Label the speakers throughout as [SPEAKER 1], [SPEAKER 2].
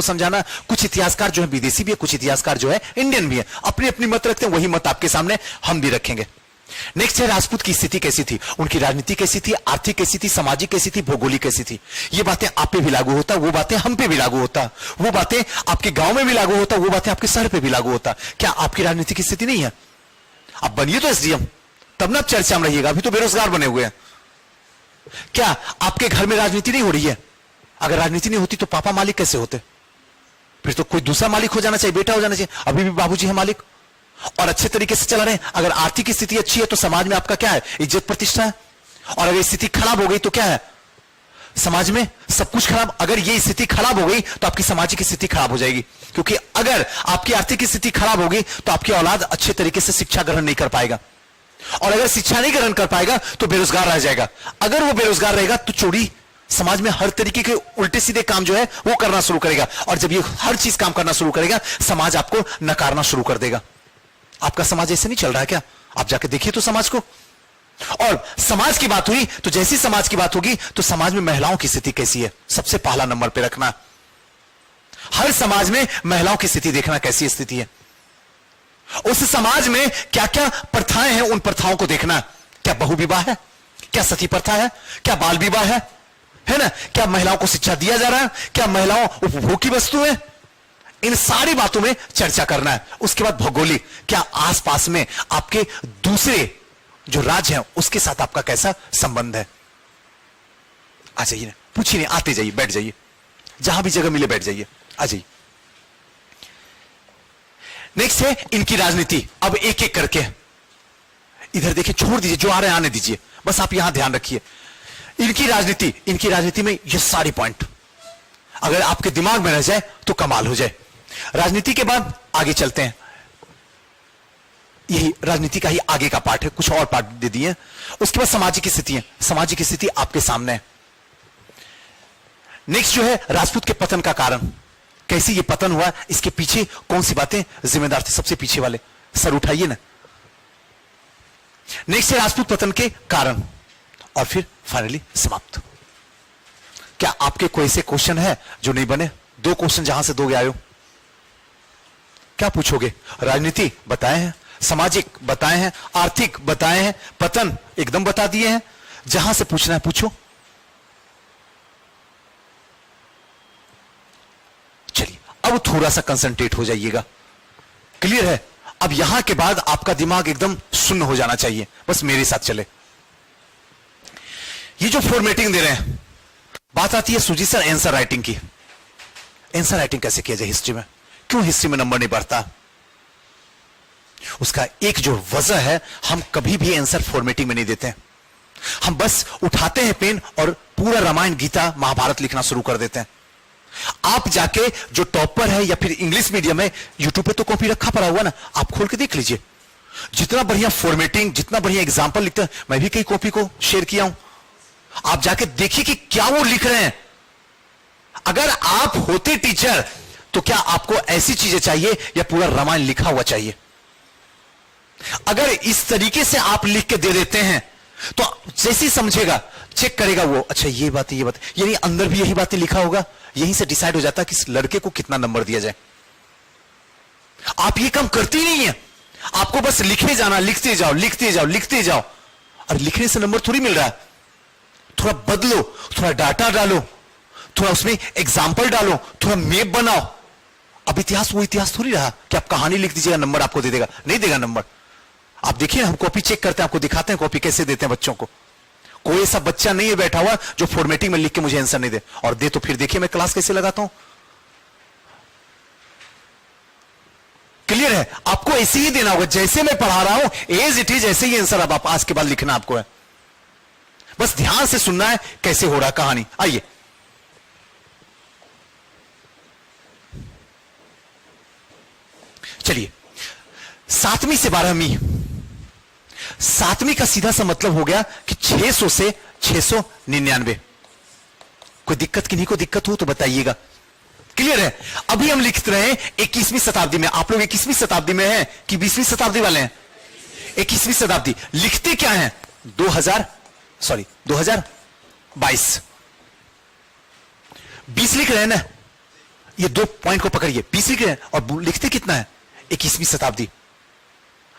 [SPEAKER 1] समझाना। कुछ इतिहासकार जो है विदेशी भी है, कुछ इतिहासकार जो है इंडियन भी है, अपनी अपनी मत रखते हैं, वही मत आपके सामने हम भी रखेंगे। नेक्स्ट है राजपूत की स्थिति कैसी थी, उनकी राजनीति कैसी थी, आर्थिक कैसी थी, सामाजिक कैसी थी, भौगोलिक कैसी थी। ये बातें आप पे भी लागू होता, वो बातें हम पे भी लागू होता, वो बातें आपके गांव में भी लागू होता, वो बातें आपके शहर पे भी लागू होता। क्या आपकी राजनीति की स्थिति नहीं है? आप बनिए तो एसडीएम, तब ना आप चर्चा में रहिएगा। अभी तो बेरोजगार बने हुए हैं। क्या आपके घर में राजनीति नहीं हो रही है? अगर राजनीति नहीं होती तो पापा मालिक कैसे होते? फिर तो कोई दूसरा मालिक हो जाना चाहिए, बेटा हो जाना चाहिए। अभी भी बाबूजी है मालिक और अच्छे तरीके से चला रहे हैं। अगर आर्थिक स्थिति अच्छी है तो समाज में आपका क्या है? इज्जत प्रतिष्ठा है। और अगर स्थिति खराब हो गई तो क्या है? समाज में सब कुछ खराब। अगर ये स्थिति खराब हो गई तो आपकी सामाजिक स्थिति खराब हो जाएगी, क्योंकि अगर आपकी आर्थिक स्थिति खराब होगी तो आपकी औलाद अच्छे तरीके से शिक्षा ग्रहण नहीं कर पाएगा, और अगर शिक्षा नहीं ग्रहण कर पाएगा तो बेरोजगार रह जाएगा। अगर वो बेरोजगार रहेगा तो चोरी, समाज में हर तरीके के उल्टे सीधे काम जो है वो करना शुरू करेगा, और जब ये हर चीज काम करना शुरू करेगा समाज आपको नकारना शुरू कर देगा। आपका समाज ऐसे नहीं चल रहा है क्या? आप जाके देखिए तो समाज को। और समाज की बात हुई तो जैसी समाज की बात होगी तो समाज में महिलाओं की स्थिति कैसी है, सबसे पहला नंबर पे रखना। हर समाज में महिलाओं की स्थिति देखना, कैसी स्थिति है। उस समाज में क्या क्या प्रथाएं हैं, उन प्रथाओं को देखना। क्या बहु विवाह है? क्या सती प्रथा है? क्या बाल विवाह है ना? क्या महिलाओं को शिक्षा दिया जा रहा है? क्या महिलाओं उपभोग की वस्तु है? इन सारी बातों में चर्चा करना है। उसके बाद भौगोलिक, क्या आसपास में आपके दूसरे जो राज्य हैं उसके साथ आपका कैसा संबंध है? आ जाइए ना, पूछिए नहीं, आते जाइए, बैठ जाइए, जहां भी जगह मिले बैठ जाइए, आ जाइए। नेक्स्ट है इनकी राजनीति। अब एक एक करके इधर देखिए, छोड़ दीजिए, जो आ रहे हैं आने दीजिए, बस आप यहां ध्यान रखिए। इनकी राजनीति में ये सारी पॉइंट अगर आपके दिमाग में रह जाए तो कमाल हो जाए। राजनीति के बाद आगे चलते हैं, यही राजनीति का ही आगे का पार्ट है, कुछ और पार्ट दे दिए। उसके बाद सामाजिक स्थिति है, सामाजिक स्थिति आपके सामने है। नेक्स्ट जो है राजपूत के पतन का कारण, कैसे ये पतन हुआ, इसके पीछे कौन सी बातें जिम्मेदार थे? सबसे पीछे वाले सर उठाइए ना। नेक्स्ट है राजपूत पतन के कारण, और फिर फाइनली समाप्त। क्या आपके कोई ऐसे क्वेश्चन है जो नहीं बने? 2 क्वेश्चन जहां से दोगे आयो, क्या पूछोगे? राजनीति बताए हैं, सामाजिक बताए हैं, आर्थिक बताए हैं, पतन एकदम बता दिए हैं। जहां से पूछना है पूछो। चलिए अब थोड़ा सा कंसंट्रेट हो जाइएगा। क्लियर है? अब यहां के बाद आपका दिमाग एकदम शून्य हो जाना चाहिए, बस मेरे साथ चले। ये जो फॉर्मेटिंग दे रहे हैं, बात आती है सुजीत सर आंसर राइटिंग की। आंसर राइटिंग कैसे किया जाए हिस्ट्री में? क्यों हिस्ट्री में नंबर नहीं बढ़ता? उसका एक जो वजह है, हम कभी भी आंसर फॉर्मेटिंग में नहीं देते। हम बस उठाते हैं पेन और पूरा रामायण गीता महाभारत लिखना शुरू कर देते हैं। आप जाके जो टॉपर है या फिर इंग्लिश मीडियम है, यूट्यूब पे तो कॉपी रखा पड़ा हुआ ना, आप खोल के देख लीजिए। जितना बढ़िया फॉर्मेटिंग, जितना बढ़िया एग्जाम्पल लिखते हैं, मैं भी कई कॉपी को शेयर किया हूं। आप जाके देखिए कि क्या वो लिख रहे हैं। अगर आप होते टीचर तो क्या आपको ऐसी चीजें चाहिए या पूरा रामायण लिखा हुआ चाहिए? अगर इस तरीके से आप लिख के दे देते हैं तो जैसे ही समझेगा, चेक करेगा वो, अच्छा ये बात, यानी अंदर भी यही बातें लिखा होगा। यहीं से डिसाइड हो जाता है कि इस लड़के को कितना नंबर दिया जाए। आप ये काम करती नहीं है, आपको बस लिखे जाना, लिखते जाओ, लिखते जाओ, लिखते जाओ। और लिखने से नंबर थोड़ी मिल रहा है। थोड़ा बदलो, थोड़ा डाटा डालो, थोड़ा उसमें एग्जाम्पल डालो, थोड़ा मैप बनाओ। अब इतिहास वो इतिहास थोड़ी रहा कि आप कहानी लिख दीजिएगा नंबर आपको दे देगा, नहीं देगा नंबर। आप देखिए, हम कॉपी चेक करते हैं, आपको दिखाते हैं कॉपी कैसे देते हैं बच्चों को। कोई ऐसा बच्चा नहीं है बैठा हुआ जो फॉर्मेटिंग में लिख के मुझे आंसर नहीं दे, और दे तो फिर देखिए मैं क्लास कैसे लगाता हूं। क्लियर है? आपको ऐसे ही देना होगा जैसे मैं पढ़ा रहा हूं, एज इट इज ऐसे ही आंसर अब आप आज के बाद लिखना आपको है। बस ध्यान से सुनना है कैसे हो रहा कहानी। आइए, चलिए 7वीं से 12वीं। 7वीं का सीधा सा मतलब हो गया कि 600 से 699। कोई दिक्कत, किन्हीं को दिक्कत हो तो बताइएगा। क्लियर है? अभी हम लिख रहे हैं 21वीं शताब्दी में। आप लोग 21वीं शताब्दी में हैं कि 20वीं शताब्दी वाले हैं? 21वीं शताब्दी। लिखते क्या है? 2022। 20 लिख रहे हैं ना? ये दो पॉइंट को पकड़िए, 20वीं के और लिखते कितना है 21वीं शताब्दी,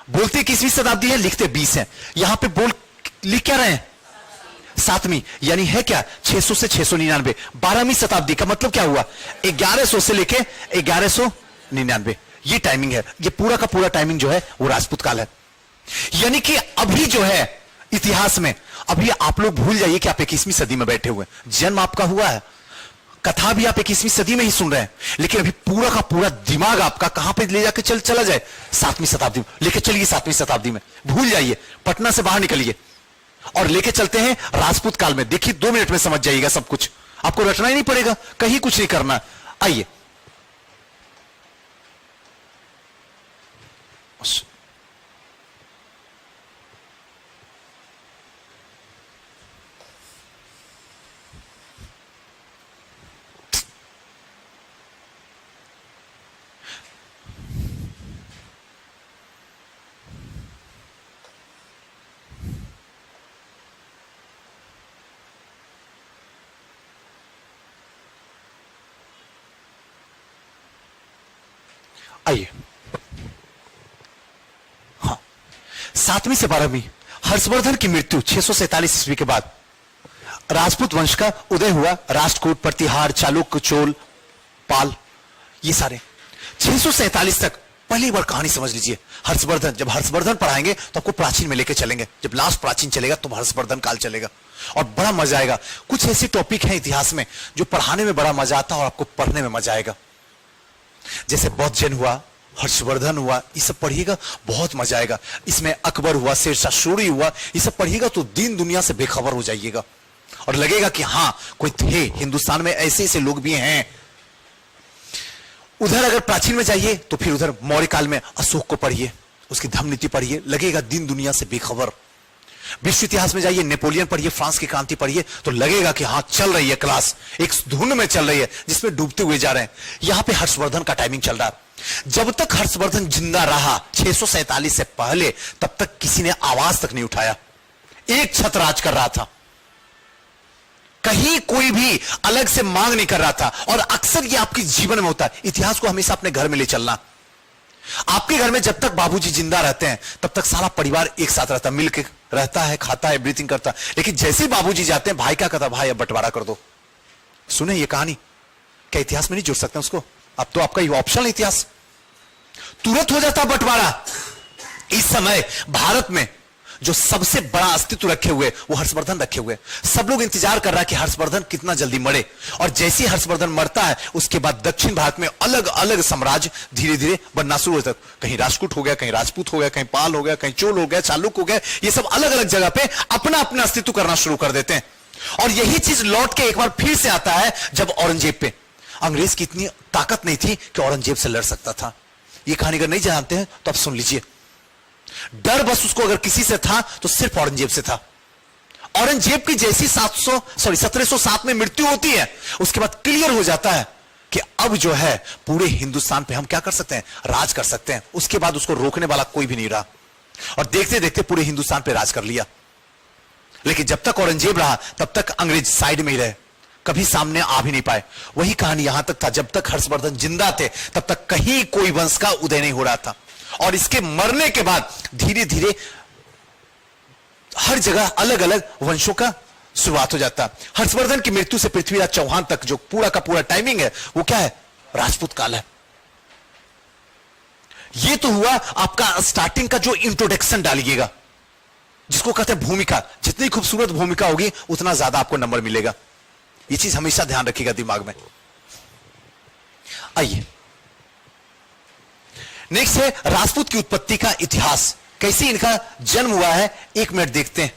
[SPEAKER 1] बोलते 21वीं शताब्दी है, लिखते 20 है। यहां पे बोल लिख क्या रहे हैं 7वीं, यानी है क्या 600 से 699, 12वीं शताब्दी का मतलब क्या हुआ 1100 से लेके 1199, ये टाइमिंग है। ये पूरा का पूरा टाइमिंग जो है वो राजपूत काल है। यानी कि अभी जो है इतिहास में, अभी आप लोग भूल जाइए कि आप 21वीं सदी में बैठे हुए, जन्म आपका हुआ है, कथा भी आप 21वीं सदी में ही सुन रहे हैं, लेकिन अभी पूरा का पूरा दिमाग आपका कहां पे ले जाके चला जाए 7वीं शताब्दी में लेके चलिए, 7वीं शताब्दी में भूल जाइए, पटना से बाहर निकलिए और लेके चलते हैं राजपूत काल में। देखिए 2 मिनट में समझ जाइएगा सब कुछ, आपको रटना ही नहीं पड़ेगा, कहीं कुछ नहीं करना। आइए आइए, हाँ 7वीं से 12वीं, हर्षवर्धन की मृत्यु 647 ईस्वी के बाद राजपूत वंश का उदय हुआ। राष्ट्रकूट, प्रतिहार, चालुक्य, चोल, पाल, ये सारे 647 तक। पहली बार कहानी समझ लीजिए, हर्षवर्धन, जब हर्षवर्धन पढ़ाएंगे तो आपको प्राचीन में लेके चलेंगे, जब लास्ट प्राचीन चलेगा तो हर्षवर्धन काल चलेगा और बड़ा मजा आएगा। कुछ ऐसे टॉपिक हैं इतिहास में जो पढ़ाने में बड़ा मजा आता है और आपको पढ़ने में मजा आएगा, जैसे बौद्ध जैन हुआ, हर्षवर्धन हुआ, ये सब पढ़िएगा बहुत मजा आएगा। इसमें अकबर हुआ, शेरशाह सूरी हुआ, ये सब पढ़िएगा तो दीन दुनिया से बेखबर हो जाइएगा और लगेगा कि हां कोई थे हिंदुस्तान में, ऐसे ऐसे लोग भी हैं। उधर अगर प्राचीन में जाइए तो फिर उधर मौर्य काल में अशोक को पढ़िए, उसकी धर्म नीति पढ़िए, लगेगा दीन दुनिया से बेखबर। विश्व इतिहास में जाइए, नेपोलियन पढ़िए, फ्रांस की क्रांति पढ़िए, तो लगेगा कि हां चल रही है क्लास, एक धुन में चल रही है जिसमें डूबते हुए जा रहे हैं। यहां पे हर्षवर्धन का टाइमिंग चल रहा है। जब तक हर्षवर्धन जिंदा रहा 647 से पहले, तब तक किसी ने आवाज तक नहीं उठाया, एक छत्र राज कर रहा था, कहीं कोई भी अलग से मांग नहीं कर रहा था। और अक्सर ये आपके जीवन में होता है। इतिहास को हमेशा अपने घर में ले चलना। आपके घर में जब तक बाबूजी जिंदा रहते हैं तब तक सारा परिवार एक साथ रहता है, मिलकर रहता है, खाता है, ब्रीथिंग करता है। लेकिन जैसे ही बाबूजी जाते हैं, भाई क्या कहता है, भाई अब बंटवारा कर दो। सुने ये कहानी, क्या इतिहास में नहीं जुड़ सकते उसको? अब तो आपका ये ऑप्शनल इतिहास, तुरंत हो जाता बंटवारा। इस समय भारत में जो सबसे बड़ा अस्तित्व रखे हुए वो हर्षवर्धन रखे हुए। सब लोग इंतजार कर रहा है कि हर्षवर्धन कितना जल्दी मरे, और जैसे ही हर्षवर्धन मरता है उसके बाद दक्षिण भारत में अलग अलग साम्राज्य धीरे धीरे बनना शुरू होता है। कहीं राजपूत हो गया, कहीं राजपूत हो गया, कहीं पाल हो गया, कहीं चोल हो गया, चालुक्य हो गया। ये सब अलग अलग जगह पे अपना अपना अस्तित्व करना शुरू कर देते हैं। और यही चीज लौट के एक बार फिर से आता है जब औरंगजेब पे, अंग्रेज की इतनी ताकत नहीं थी कि औरंगजेब से लड़ सकता था। ये कहानी अगर नहीं जानते हैं तो आप सुन लीजिए। डर बस उसको अगर किसी से था तो सिर्फ औरंगजेब से था। औरंगजेब की जैसी 1707 में मृत्यु होती है, उसके बाद क्लियर हो जाता है कि अब जो है पूरे हिंदुस्तान पे हम क्या कर सकते हैं, राज कर सकते हैं। उसके बाद उसको रोकने वाला कोई भी नहीं रहा, और देखते देखते पूरे हिंदुस्तान पे राज कर लिया। लेकिन जब तक औरंगजेब रहा तब तक अंग्रेज साइड में ही रहे, कभी सामने आ भी नहीं पाए। वही कहानी यहां तक था, जब तक हर्षवर्धन जिंदा थे तब तक कहीं कोई वंश का उदय नहीं हो रहा था। और इसके मरने के बाद धीरे धीरे हर जगह अलग अलग वंशों का शुरुआत हो जाता। हर्षवर्धन की मृत्यु से पृथ्वीराज चौहान तक जो पूरा का पूरा टाइमिंग है वो क्या है, राजपूत काल है। ये तो हुआ आपका स्टार्टिंग का जो इंट्रोडक्शन डालिएगा, जिसको कहते हैं भूमिका। जितनी खूबसूरत भूमिका होगी उतना ज्यादा आपको नंबर मिलेगा। ये चीज हमेशा ध्यान रखिएगा दिमाग में। आइए नेक्स्ट है राजपूत की उत्पत्ति का इतिहास, कैसे इनका जन्म हुआ है 1 मिनट देखते हैं।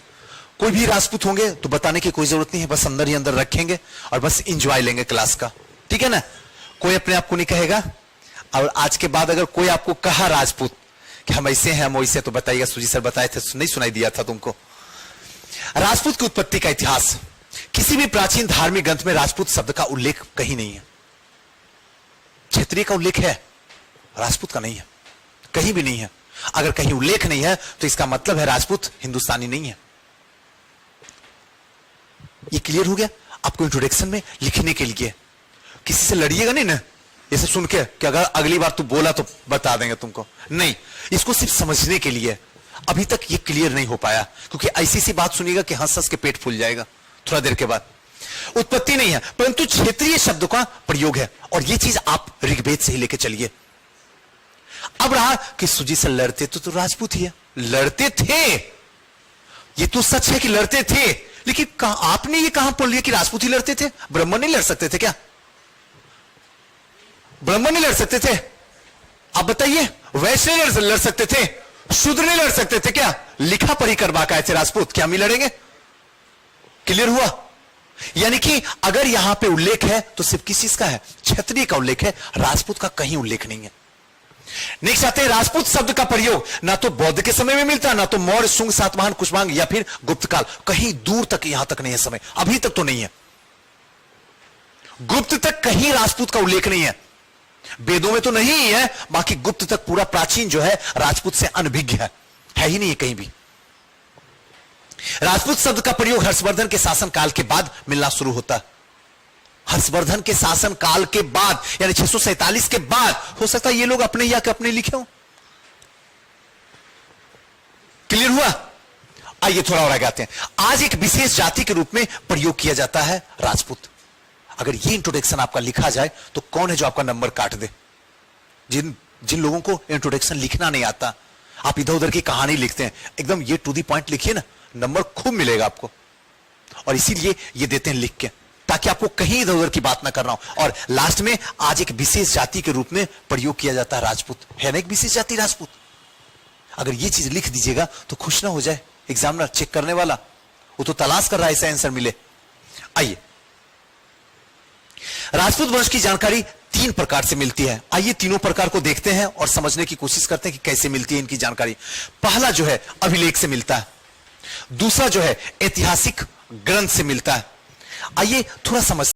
[SPEAKER 1] कोई भी राजपूत होंगे तो बताने की कोई जरूरत नहीं है, बस अंदर ही अंदर रखेंगे और बस इंजॉय लेंगे क्लास का, ठीक है ना। कोई अपने आप को नहीं कहेगा। और आज के बाद अगर कोई आपको कहा राजपूत कि हम ऐसे हैं हम वैसे, तो बताइएगा सुजी सर बताए थे, नहीं सुनाई दिया था तुमको। राजपूत की उत्पत्ति का इतिहास, किसी भी प्राचीन धार्मिक ग्रंथ में राजपूत शब्द का उल्लेख कहीं नहीं है। क्षत्रिय का उल्लेख है, राजपूत का नहीं है, कहीं भी नहीं है। अगर कहीं उल्लेख नहीं है तो इसका मतलब है राजपूत हिंदुस्तानी नहीं है। ये क्लियर हो गया आपको इंट्रोडक्शन में लिखने के लिए। किसी से लड़िएगा नहीं ना, इसे सुन के कि अगर अगली बार तू बोला तो बता देंगे तुमको, नहीं, इसको सिर्फ समझने के लिए। अभी तक ये क्लियर नहीं हो पाया, क्योंकि ऐसी सी बात सुनिएगा कि हंस हंस के पेट फूल जाएगा थोड़ा देर के बाद। उत्पत्ति नहीं है, परंतु क्षेत्रीय शब्दों का प्रयोग है, और ये चीज आप ऋग्वेद से ही लेके चलिए। अब रहा कि सुजी से लड़ते तो राजपूत ही है, लड़ते थे, ये तो सच है कि लड़ते थे, लेकिन आपने ये कहां बोल लिया कि राजपूत ही लड़ते थे? ब्राह्मण नहीं लड़ सकते थे क्या? ब्राह्मण नहीं लड़ सकते थे? आप बताइए, वैश्य नहीं लड़ सकते थे? शूद्र नहीं लड़ सकते थे क्या? लिखा पढ़ी कर बाकाए थे राजपूत, क्या हम ही लड़ेंगे? क्लियर हुआ? यानी कि अगर यहां पे उल्लेख है तो सिर्फ किस चीज का है? क्षत्रिय का उल्लेख है, राजपूत का कहीं उल्लेख नहीं है। नेक्स्ट आते हैं, राजपूत शब्द का प्रयोग ना तो बौद्ध के समय में मिलता, ना तो मौर्य, शुंग, सातवाहन, कुशवांग या फिर गुप्त काल, कहीं दूर तक, यहां तक नहीं है समय, अभी तक तो नहीं है। गुप्त तक कहीं राजपूत का उल्लेख नहीं है, वेदों में तो नहीं है, बाकी गुप्त तक पूरा प्राचीन जो है राजपूत से अनभिज्ञ है ही नहीं है कहीं भी। राजपूत शब्द का प्रयोग हर्षवर्धन के शासन काल के बाद मिलना शुरू होता है। हर्षवर्धन के शासन काल के बाद, यानी 647 के बाद। हो सकता है ये लोग अपने या के अपने लिखे हो। क्लियर हुआ? आइए थोड़ा और आगे आते हैं। आज एक विशेष जाति के रूप में प्रयोग किया जाता है राजपूत। अगर ये इंट्रोडक्शन आपका लिखा जाए तो कौन है जो आपका नंबर काट दे? जिन लोगों को इंट्रोडक्शन लिखना नहीं आता, आप इधर उधर की कहानी लिखते हैं, एकदम ये टू दी पॉइंट लिखिए ना, नंबर खूब मिलेगा आपको। और इसीलिए ये देते हैं लिख के, ताकि आपको कहीं इधर उधर की बात ना करना हो। और लास्ट में आज एक विशेष जाति के रूप में प्रयोग किया जाता है राजपूत। है ना एक विशेष जाति राजपूत? अगर ये चीज लिख दीजिएगा तो खुश ना हो जाए एग्जामिनर, चेक करने वाला, वो तो तलाश कर रहा है ऐसा आंसर मिले। आइए, राजपूत वंश की जानकारी 3 प्रकार से मिलती है। आइए तीनों प्रकार को देखते हैं और समझने की कोशिश करते हैं कि कैसे मिलती है इनकी जानकारी। पहला जो है अभिलेख से मिलता है, दूसरा जो है ऐतिहासिक ग्रंथ से मिलता है। आइए थोड़ा समझ